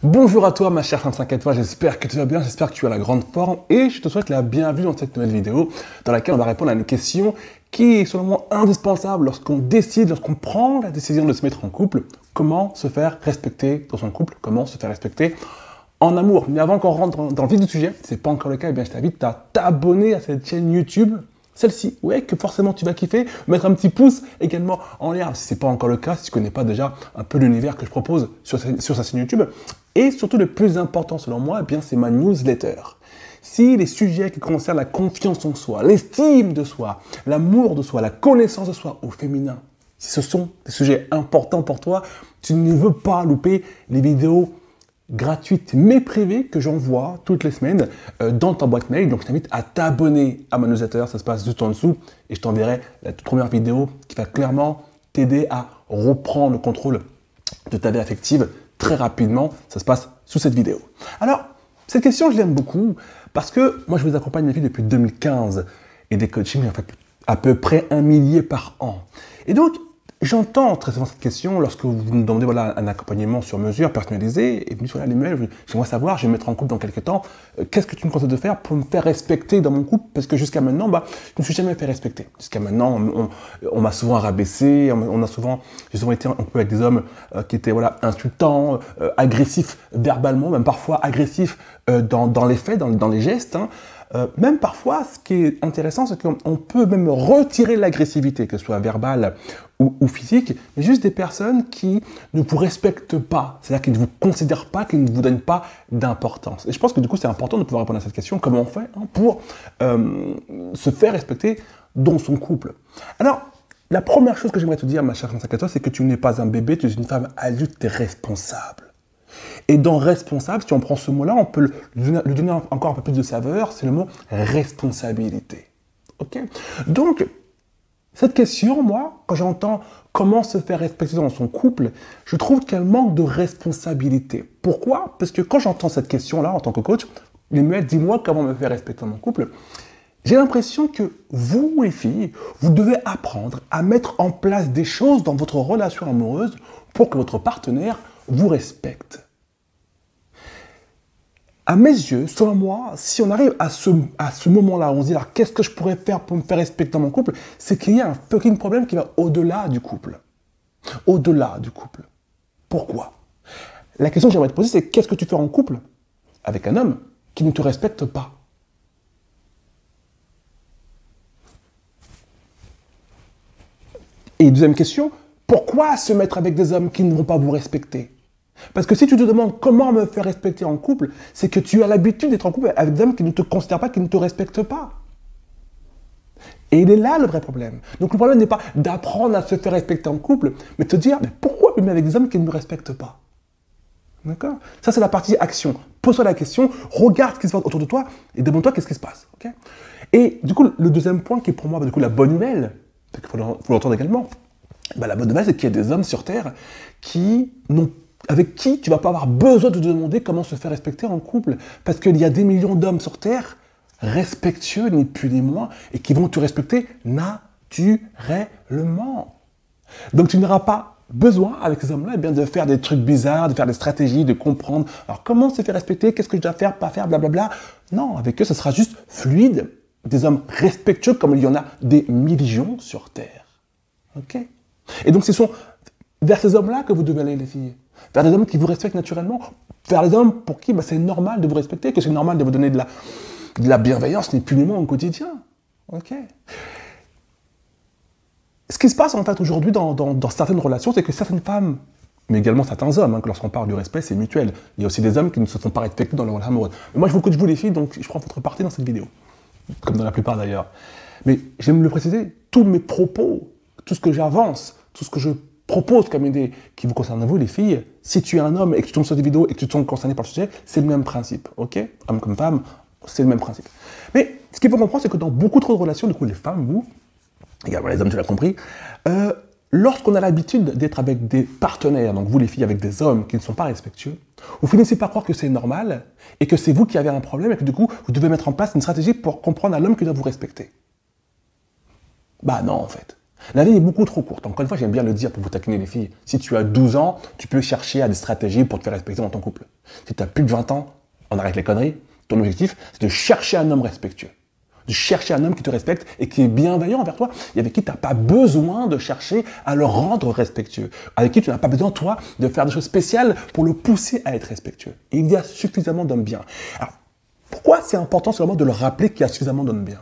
Bonjour à toi ma chère femme 5 étoiles, j'espère que tu vas bien, j'espère que tu as la grande forme et je te souhaite la bienvenue dans cette nouvelle vidéo dans laquelle on va répondre à une question qui est selon moi indispensable lorsqu'on prend la décision de se mettre en couple. Comment se faire respecter dans son couple, comment se faire respecter en amour. Mais avant qu'on rentre dans le vif du sujet, si ce n'est pas encore le cas, eh bien je t'invite à t'abonner à cette chaîne YouTube. Celle-ci, ouais, que forcément tu vas kiffer, mettre un petit pouce également en l'air si ce n'est pas encore le cas, si tu ne connais pas déjà un peu l'univers que je propose sur sa chaîne YouTube. Et surtout, le plus important selon moi, eh bien, c'est ma newsletter. Si les sujets qui concernent la confiance en soi, l'estime de soi, l'amour de soi, la connaissance de soi au féminin, si ce sont des sujets importants pour toi, tu ne veux pas louper les vidéos gratuite mais privée que j'envoie toutes les semaines dans ta boîte mail. Donc je t'invite à t'abonner à ma newsletter, ça se passe juste en dessous et je t'enverrai la toute première vidéo qui va clairement t'aider à reprendre le contrôle de ta vie affective très rapidement. Ça se passe sous cette vidéo. Alors, cette question je l'aime beaucoup parce que moi je vous accompagne les filles depuis 2015 et des coachings en fait à peu près 1 millier par an. Et donc, j'entends très souvent cette question lorsque vous me demandez voilà, un accompagnement sur mesure, personnalisé, et vous me dites voilà, les mails, j'aimerais savoir, je vais me mettre en couple dans quelques temps, qu'est-ce que tu me conseilles de faire pour me faire respecter dans mon couple? Parce que jusqu'à maintenant, je ne me suis jamais fait respecter. Jusqu'à maintenant, on m'a souvent rabaissé, j'ai souvent été en couple avec des hommes qui étaient voilà, insultants, agressifs verbalement, même parfois agressifs dans les faits, dans les gestes. Hein. Même parfois, ce qui est intéressant, c'est qu'on peut même retirer l'agressivité, que ce soit verbale ou physique, mais juste des personnes qui ne vous respectent pas, c'est-à-dire qui ne vous considèrent pas, qui ne vous donnent pas d'importance. Et je pense que du coup, c'est important de pouvoir répondre à cette question, comment on fait pour se faire respecter dans son couple. Alors, la première chose que j'aimerais te dire, ma chère 5 étoiles, c'est que tu n'es pas un bébé, tu es une femme adulte, tu es responsable. Et dans responsable, si on prend ce mot-là, on peut lui donner encore un peu plus de saveur, c'est le mot responsabilité. Ok? Donc, cette question, moi, quand j'entends comment se faire respecter dans son couple, je trouve qu'elle manque de responsabilité. Pourquoi? Parce que quand j'entends cette question-là, en tant que coach, les mecs, dis-moi comment me faire respecter dans mon couple, j'ai l'impression que vous, les filles, vous devez apprendre à mettre en place des choses dans votre relation amoureuse pour que votre partenaire vous respecte. À mes yeux, selon moi, si on arrive à ce moment-là, on se dit alors qu'est-ce que je pourrais faire pour me faire respecter dans mon couple, c'est qu'il y a un fucking problème qui va au-delà du couple. Au-delà du couple. Pourquoi? La question que j'aimerais te poser, c'est qu'est-ce que tu fais en couple avec un homme qui ne te respecte pas? Et deuxième question, pourquoi se mettre avec des hommes qui ne vont pas vous respecter? Parce que si tu te demandes comment me faire respecter en couple, c'est que tu as l'habitude d'être en couple avec des hommes qui ne te considèrent pas, qui ne te respectent pas. Et il est là le vrai problème. Donc le problème n'est pas d'apprendre à se faire respecter en couple, mais de te dire, mais pourquoi je me mets avec des hommes qui ne me respectent pas? D'accord? Ça, c'est la partie action. Pose-toi la question, regarde ce qui se passe autour de toi et demande-toi qu'est-ce qui se passe. Okay? Et du coup, le deuxième point qui est pour moi du coup, la bonne nouvelle, il faut l'entendre également, la bonne nouvelle, c'est qu'il y a des hommes sur Terre avec qui tu ne vas pas avoir besoin de te demander comment se faire respecter en couple. Parce qu'il y a des millions d'hommes sur Terre, respectueux, ni plus ni moins, et qui vont te respecter naturellement. Donc tu n'auras pas besoin, avec ces hommes-là, de faire des trucs bizarres, de faire des stratégies, de comprendre. Alors comment se faire respecter, qu'est-ce que je dois faire, pas faire, blablabla. Non, avec eux, ce sera juste fluide. Des hommes respectueux, comme il y en a des millions sur Terre. Ok? Et donc ce sont vers ces hommes-là que vous devez aller, les filles. Vers des hommes qui vous respectent naturellement, vers les hommes pour qui c'est normal de vous respecter, que c'est normal de vous donner de la bienveillance, ni plus ni moins au quotidien. Ok. Ce qui se passe en fait aujourd'hui dans certaines relations, c'est que certaines femmes, mais également certains hommes, que lorsqu'on parle du respect, c'est mutuel. Il y a aussi des hommes qui ne se font pas respecter dans leur relation amoureuse. Mais moi, je vous coach vous les filles, donc je prends votre partie dans cette vidéo, comme dans la plupart d'ailleurs. Mais j'aime le préciser, tous mes propos, tout ce que j'avance, tout ce que je propose comme idée qui vous concerne vous les filles, si tu es un homme et que tu tombes sur des vidéos et que tu te sens concerné par le sujet, c'est le même principe, ok? Homme comme femme, c'est le même principe. Mais ce qu'il faut comprendre, c'est que dans beaucoup trop de relations, du coup les femmes, vous, également les hommes, tu l'as compris, lorsqu'on a l'habitude d'être avec des partenaires, donc vous les filles avec des hommes qui ne sont pas respectueux, vous finissez par croire que c'est normal et que c'est vous qui avez un problème et que du coup, vous devez mettre en place une stratégie pour comprendre à l'homme qui doit vous respecter. Bah non, en fait. La vie est beaucoup trop courte. Encore une fois, j'aime bien le dire pour vous taquiner les filles. Si tu as 12 ans, tu peux chercher à des stratégies pour te faire respecter dans ton couple. Si tu as plus de 20 ans, on arrête les conneries. Ton objectif, c'est de chercher un homme respectueux. De chercher un homme qui te respecte et qui est bienveillant envers toi et avec qui tu n'as pas besoin de chercher à le rendre respectueux. Avec qui tu n'as pas besoin, toi, de faire des choses spéciales pour le pousser à être respectueux. Et il y a suffisamment d'hommes bien. Alors, pourquoi c'est important seulement de le rappeler qu'il y a suffisamment d'hommes bien?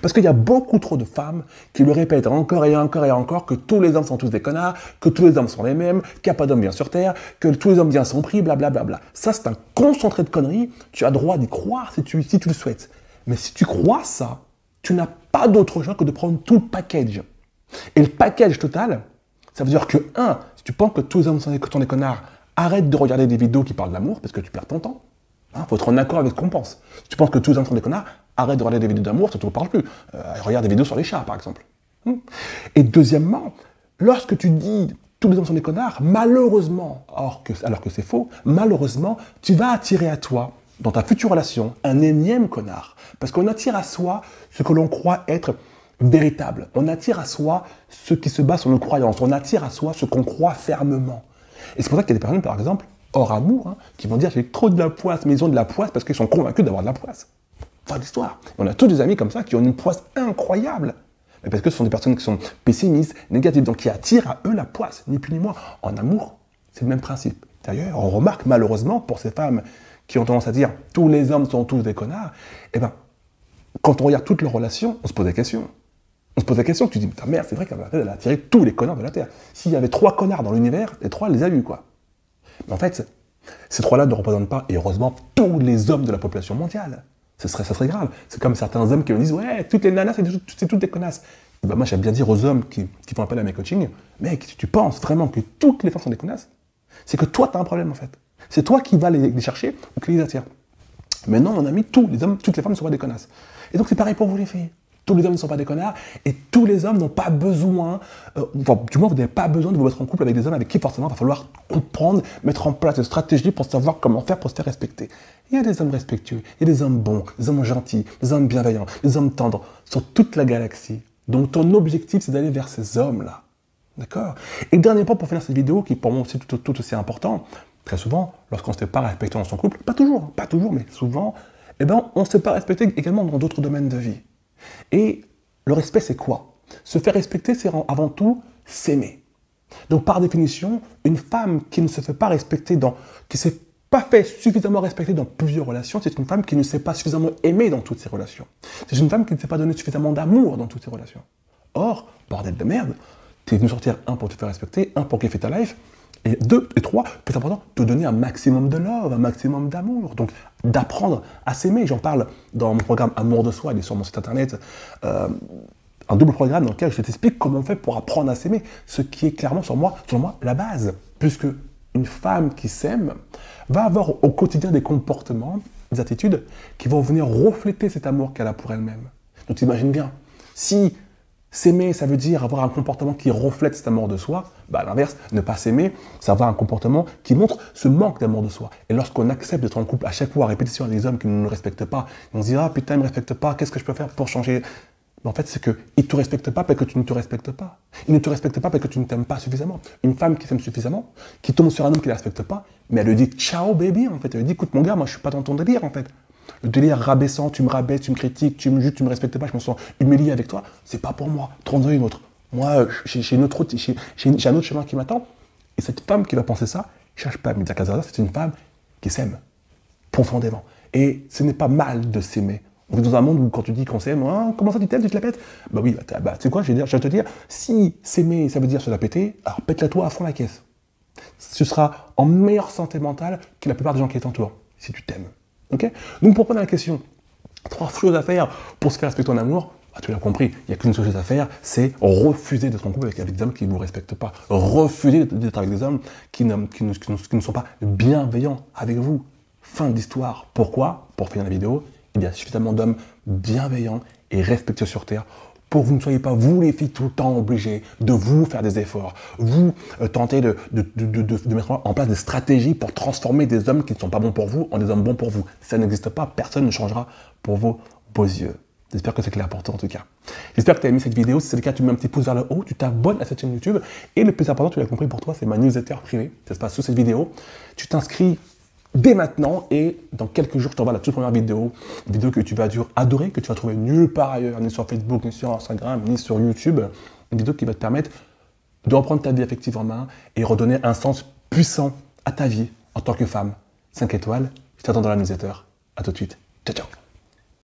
Parce qu'il y a beaucoup trop de femmes qui le répètent encore et encore et encore que tous les hommes sont tous des connards, que tous les hommes sont les mêmes, qu'il n'y a pas d'hommes bien sur Terre, que tous les hommes bien sont pris, blablabla. Ça, c'est un concentré de conneries. Tu as droit d'y croire si tu le souhaites. Mais si tu crois ça, tu n'as pas d'autre choix que de prendre tout le package. Et le package total, ça veut dire que, si tu penses que tous les hommes sont des connards, arrête de regarder des vidéos qui parlent d'amour parce que tu perds ton temps. Faut être en accord avec ce qu'on pense. Si tu penses que tous les hommes sont des connards, arrête de regarder des vidéos d'amour, ça ne te parle plus. Regarde des vidéos sur les chats, par exemple. Et deuxièmement, lorsque tu dis tous les hommes sont des connards, malheureusement, alors que c'est faux, malheureusement, tu vas attirer à toi, dans ta future relation, un énième connard. Parce qu'on attire à soi ce que l'on croit être véritable. On attire à soi ce qui se base sur nos croyances. On attire à soi ce qu'on croit fermement. Et c'est pour ça qu'il y a des personnes, par exemple, hors amour, qui vont dire j'ai trop de la poisse, mais ils ont de la poisse parce qu'ils sont convaincus d'avoir de la poisse. Fin d'histoire. On a tous des amis comme ça qui ont une poisse incroyable. Mais parce que ce sont des personnes qui sont pessimistes, négatives, donc qui attirent à eux la poisse, ni plus ni moins. En amour, c'est le même principe. D'ailleurs, on remarque malheureusement pour ces femmes qui ont tendance à dire tous les hommes sont tous des connards, eh ben, quand on regarde toutes leurs relations, on se pose des questions. On se pose la question, tu dis, ta mère, c'est vrai qu'elle a attiré tous les connards de la Terre. S'il y avait 3 connards dans l'univers, les 3, elle les a eus, quoi. Mais en fait, ces 3-là ne représentent pas, et heureusement, tous les hommes de la population mondiale. Ça serait grave. C'est comme certains hommes qui me disent, ouais, toutes les nanas, c'est toutes des connasses. Et ben moi, j'aime bien dire aux hommes qui font appel à mes coachings, mec, si tu penses vraiment que toutes les femmes sont des connasses, c'est que toi, tu as un problème, en fait. C'est toi qui vas les chercher ou qui les attire. Mais non, mon ami, tous les hommes, toutes les femmes ne sont pas des connasses. Et donc, c'est pareil pour vous, les filles. Tous les hommes ne sont pas des connards et tous les hommes n'ont pas besoin, du moins vous n'avez pas besoin de vous mettre en couple avec des hommes avec qui forcément il va falloir comprendre, mettre en place des stratégies pour savoir comment faire pour se faire respecter. Il y a des hommes respectueux, il y a des hommes bons, des hommes gentils, des hommes bienveillants, des hommes tendres sur toute la galaxie. Donc ton objectif c'est d'aller vers ces hommes-là. D'accord? Et le dernier point pour finir cette vidéo qui pour moi aussi tout aussi important, très souvent lorsqu'on ne se fait pas respecter dans son couple, pas toujours, mais souvent, eh ben, on ne se fait pas respecter également dans d'autres domaines de vie. Et le respect, c'est quoi? Se faire respecter, c'est avant tout s'aimer. Donc, par définition, une femme qui ne se fait pas respecter, qui ne s'est pas fait suffisamment respecter dans plusieurs relations, c'est une femme qui ne s'est pas suffisamment aimée dans toutes ses relations. C'est une femme qui ne s'est pas donné suffisamment d'amour dans toutes ses relations. Or, bordel de merde, tu es venu sortir, 1, pour te faire respecter, 1, pour kiffer ta life, et 2 et 3, plus important, te donner un maximum de love, un maximum d'amour. Donc, d'apprendre à s'aimer. J'en parle dans mon programme Amour de soi, il est sur mon site internet. Un double programme dans lequel je t'explique comment on fait pour apprendre à s'aimer. Ce qui est clairement, selon moi, la base. Puisque une femme qui s'aime va avoir au quotidien des comportements, des attitudes qui vont venir refléter cet amour qu'elle a pour elle-même. Donc, tu imagines bien, si s'aimer, ça veut dire avoir un comportement qui reflète cet amour de soi. À l'inverse, ne pas s'aimer, c'est avoir un comportement qui montre ce manque d'amour de soi. Et lorsqu'on accepte d'être en couple à chaque fois à répétition avec des hommes qui ne nous respectent pas, on se dit « Ah putain, ils ne me respectent pas, qu'est-ce que je peux faire pour changer ?» En fait, c'est qu'ils ne te respectent pas parce que tu ne te respectes pas. Ils ne te respectent pas parce que tu ne t'aimes pas suffisamment. Une femme qui s'aime suffisamment, qui tombe sur un homme qui ne la respecte pas, mais elle lui dit « Ciao baby » en fait. Elle lui dit « Écoute mon gars, moi je suis pas dans ton délire en fait. » Le délire rabaissant, tu me rabaisses, tu me critiques, tu me jutes, tu me respectes pas, je me sens humilié avec toi, c'est pas pour moi. Trouve-en une autre. Moi, j'ai un autre chemin qui m'attend. Et cette femme qui va penser ça, cherche pas à me dire Casada, c'est une femme qui s'aime profondément. Et ce n'est pas mal de s'aimer. On vit dans un monde où quand tu dis qu'on s'aime, comment ça tu t'aimes, tu te la pètes? Bah oui, tu sais quoi, je vais te dire, si s'aimer, ça veut dire se la péter, alors pète-la toi à fond la caisse. Tu seras en meilleure santé mentale que la plupart des gens qui t'entourent, si tu t'aimes. Okay, donc pour prendre la question, 3 choses à faire pour se faire respecter en amour, tu l'as compris, il n'y a qu'une seule chose à faire, c'est refuser d'être en couple avec des hommes qui ne vous respectent pas. Refuser d'être avec des hommes qui ne sont pas bienveillants avec vous. Fin d'histoire. Pourquoi? Pour finir la vidéo, il y a suffisamment d'hommes bienveillants et respectueux sur Terre pour que vous ne soyez pas, vous les filles, tout le temps obligés de vous faire des efforts. Vous tentez de mettre en place des stratégies pour transformer des hommes qui ne sont pas bons pour vous en des hommes bons pour vous. Ça n'existe pas, personne ne changera pour vos beaux yeux. J'espère que c'est clair pour toi en tout cas. J'espère que tu as aimé cette vidéo. Si c'est le cas, tu mets un petit pouce vers le haut, tu t'abonnes à cette chaîne YouTube. Et le plus important, tu l'as compris pour toi, c'est ma newsletter privée. Ça se passe sous cette vidéo. Tu t'inscris dès maintenant et dans quelques jours, je t'envoie la toute première vidéo. Une vidéo que tu vas adorer, que tu vas trouver nulle part ailleurs, ni sur Facebook, ni sur Instagram, ni sur YouTube. Une vidéo qui va te permettre de reprendre ta vie affective en main et redonner un sens puissant à ta vie en tant que femme. 5 étoiles, je t'attends dans la newsletter. À tout de suite. Ciao, ciao.